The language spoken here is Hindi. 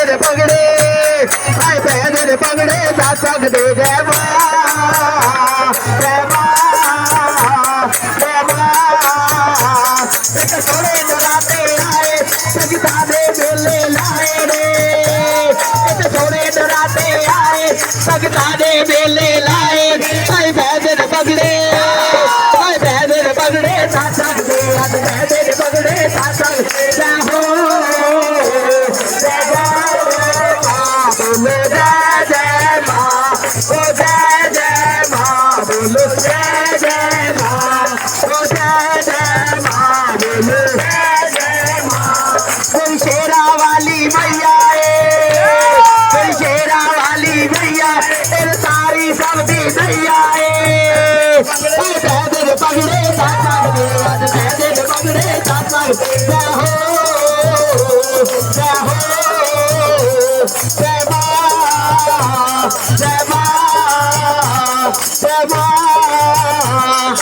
पैदल पगड़े आए पैदल पगड़े साथ दे जय मां जय मां जय मां एक सोने डराते आए सजदा दे बेले लाए रे एक सोने डराते आए सजदा दे बेले लाए आए पैदल पगड़े साथ दे आज पैदल पगड़े साथ जय हो जय मां बोलो जय मां ओ जय मां बोलो जय मां ओ जय मां बोलो जय मां कोई शेरा वाली मैया कोई शेरा वाली मैया तेरे सारी सब दी दैया पैदल पगड़े साथ दे आज पैदल पगड़े साथ जय हो जय हो जय मां जय मां जय मां